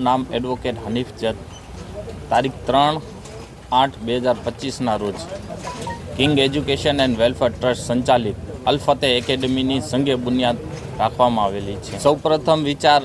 નામ એડવોકેટ હનીફ જત તારીખ 3/8/2025ના રોજ king education and welfare trust સંચાલિત અલ ફતેહ એકેડમીની સંગે બુનિયાદ રાખવામાં આવેલી છે। સૌપ્રથમ વિચાર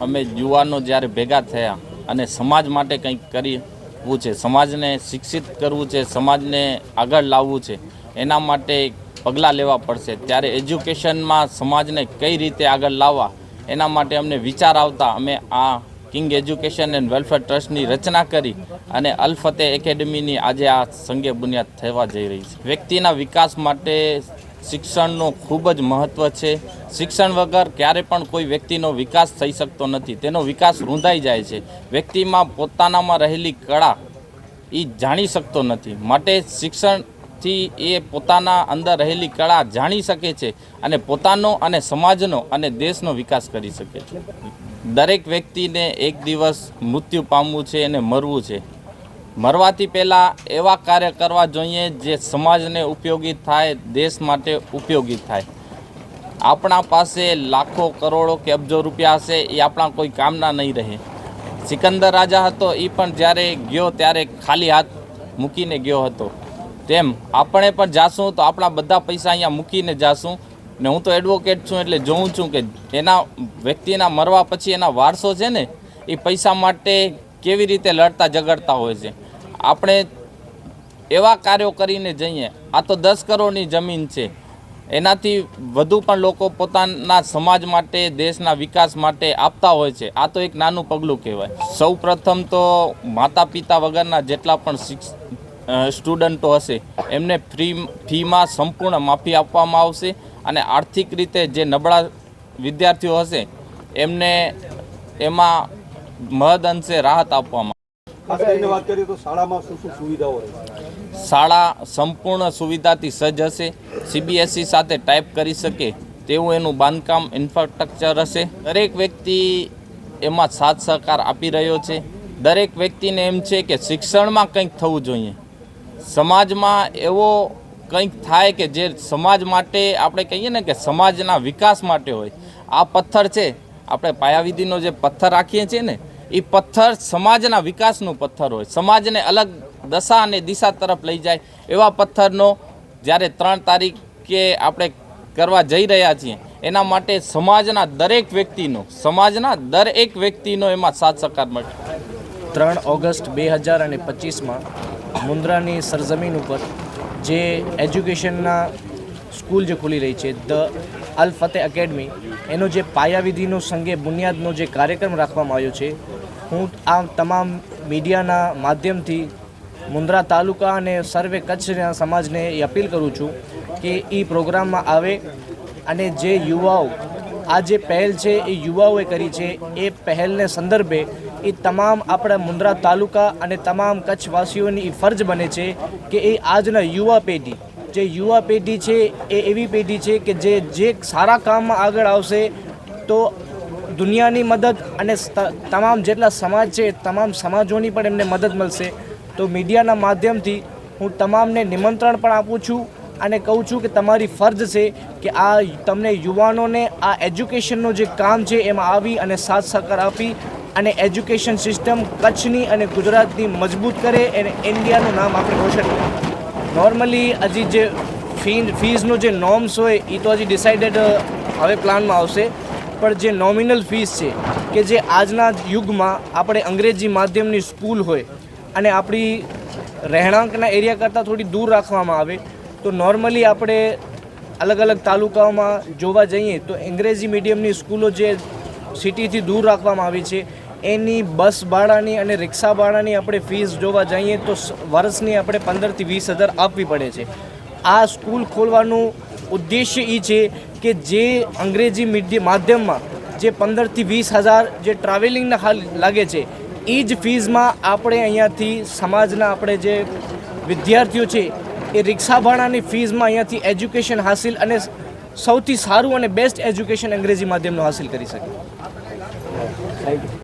અમે યુવાનો જ્યારે ભેગા થયા અને સમાજ માટે કંઈક કરવું છે, સમાજને શિક્ષિત કરવું છે, સમાજને આગળ લાવવું છે, એના માટે પગલાં લેવા પડશે। ત્યારે એજ્યુકેશનમાં સમાજને કઈ રીતે આગળ લાવવા એના માટે અમને વિચાર આવતા અમે આ કિંગ એજ્યુકેશન એન્ડ વેલફેર ટ્રસ્ટની રચના કરી અને અલ ફતેહ એકેડમીની આજે આ સંગે બુનિયાદ થવા જઈ રહી છે। વ્યક્તિના વિકાસ માટે શિક્ષણનું ખૂબ જ મહત્ત્વ છે। શિક્ષણ વગર ક્યારે પણ કોઈ વ્યક્તિનો વિકાસ થઈ શકતો નથી, તેનો વિકાસ રૂંધાઈ જાય છે। વ્યક્તિમાં પોતાનામાં રહેલી કળા એ જાણી શકતો નથી, માટે શિક્ષણથી એ પોતાના અંદર રહેલી કળા જાણી શકે છે અને પોતાનો અને સમાજનો અને દેશનો વિકાસ કરી શકે છે। દરેક વ્યક્તિને એક દિવસ મૃત્યુ પામવું છે અને મરવું છે। મરવાથી પહેલાં એવા કાર્ય કરવા જોઈએ જે સમાજને ઉપયોગી થાય, દેશ માટે ઉપયોગી થાય। આપણા પાસે લાખો કરોડો કે અબજો રૂપિયા હશે, એ આપણા કોઈ કામના નહીં રહે। સિકંદર રાજા હતો, એ પણ જ્યારે ગયો ત્યારે ખાલી હાથ મૂકીને ગયો હતો। તેમ આપણે પણ જાશું તો આપણા બધા પૈસા અહીંયા મૂકીને જાશું। ને હું તો એડવોકેટ છું એટલે જોઉં છું કે એના વ્યક્તિના મરવા પછી એના વારસો છે ને એ પૈસા માટે કેવી રીતે લડતા ઝઘડતા હોય છે। આપણે એવા કાર્યો કરીને જઈએ। આ તો 10 કરોડની જમીન છે, એનાથી વધુ પણ લોકો પોતાના સમાજ માટે, દેશના વિકાસ માટે આપતા હોય છે। આ તો એક નાનું પગલું કહેવાય। સૌ પ્રથમ તો માતા પિતા વગરના જેટલા પણ સ્ટુડન્ટો હશે એમને ફીમાં સંપૂર્ણ માફી આપવામાં આવશે અને આર્થિક રીતે જે નબળા વિદ્યાર્થીઓ હશે એમને એમાં મહદ અંશે રાહત આપવામાં શાળા સંપૂર્ણ સુવિધાથી સજ્જ હશે। CBSE સાથે ટાઈપ કરી શકે તેવું એનું બાંધકામ ઇન્ફ્રાસ્ટ્રક્ચર હશે। દરેક વ્યક્તિ એમાં સાથ સહકાર આપી રહ્યો છે। દરેક વ્યક્તિને એમ છે કે શિક્ષણમાં કંઈક થવું જોઈએ, સમાજમાં એવો કંઈક થાય કે જે સમાજ માટે આપણે કહીએ ને કે સમાજના વિકાસ માટે હોય। આ પથ્થર છે, આપણે પાયાવિધિનો જે પથ્થર રાખીએ છીએ ને એ પથ્થર સમાજના વિકાસનું પથ્થર હોય, સમાજને અલગ દશા અને દિશા તરફ લઈ જાય એવા પથ્થરનો જ્યારે 3 તારીખે આપણે કરવા જઈ રહ્યા છીએ એના માટે સમાજના દરેક વ્યક્તિનો એમાં સાથ સહકાર મળે। 3 ઓગસ્ટ 2025માં મુન્દ્રાની સરજમીન ઉપર જે એજ્યુકેશનના સ્કૂલ જે ખુલી રહી છે ધ અલ ફતેહ એકેડમી, એનો જે પાયાવિધિનો સંગે બુનિયાદનો જે કાર્યક્રમ રાખવામાં આવ્યો છે, હું આ તમામ મીડિયાના માધ્યમથી મુન્દ્રા તાલુકા અને સર્વે કચ્છના સમાજને એ અપીલ કરું છું કે એ પ્રોગ્રામમાં આવે અને જે યુવાઓ આ જે પહેલ છે એ યુવાઓએ કરી છે, એ પહેલને સંદર્ભે એ તમામ આપણા મુન્દ્રા તાલુકા અને તમામ કચ્છવાસીઓની એ ફરજ બને છે કે એ આજના યુવા પેઢી છે એ એવી પેઢી છે કે જે સારા કામમાં આગળ આવશે તો દુનિયાની મદદ અને તમામ જેટલા સમાજ છે તમામ સમાજોની પણ એમને મદદ મળશે। તો મીડિયાના માધ્યમથી હું તમામને નિમંત્રણ પણ આપું છું અને કહું છું કે તમારી ફરજ છે કે આ તમને યુવાનોને આ એજ્યુકેશનનો જે કામ છે એમાં આવી અને સાથ સહકાર આપી અને એજ્યુકેશન સિસ્ટમ કચ્છની અને ગુજરાતની મજબૂત કરે અને ઇન્ડિયાનું નામ આપણે રોશન કરીએ। નોર્મલી હજી જે ફીઝનો જે નોર્મ્સ હોય એ તો હજી ડિસાઇડેડ હવે પ્લાનમાં આવશે, પણ જે નોમિનલ ફીસ છે કે જે આજના યુગમાં આપણે અંગ્રેજી માધ્યમની સ્કૂલ હોય અને આપણી રહેણાંકના એરિયા કરતાં થોડી દૂર રાખવામાં આવે તો નોર્મલી આપણે અલગ અલગ તાલુકાઓમાં જોવા જઈએ તો અંગ્રેજી મીડિયમની સ્કૂલો જે સિટીથી દૂર રાખવામાં આવી છે એની બસ ભાડાની અને રિક્ષા ભાડાની આપણે ફીસ જોવા જઈએ તો વર્ષની આપણે 15 થી 20 હજાર આપવી પડે છે। આ સ્કૂલ ખોલવાનું ઉદ્દેશ્ય એ છે કે જે અંગ્રેજી માધ્યમમાં જે 15 થી 20 હજાર જે ટ્રાવેલિંગના લાગે છે એ જ ફીઝમાં આપણે અહીંયાથી સમાજના આપણે જે વિદ્યાર્થીઓ છે એ રિક્ષા ભાડાની ફીઝમાં અહીંયાથી એજ્યુકેશન હાસિલ અને સૌથી સારું અને બેસ્ટ એજ્યુકેશન અંગ્રેજી માધ્યમનું હાસિલ કરી શકે। Thank you.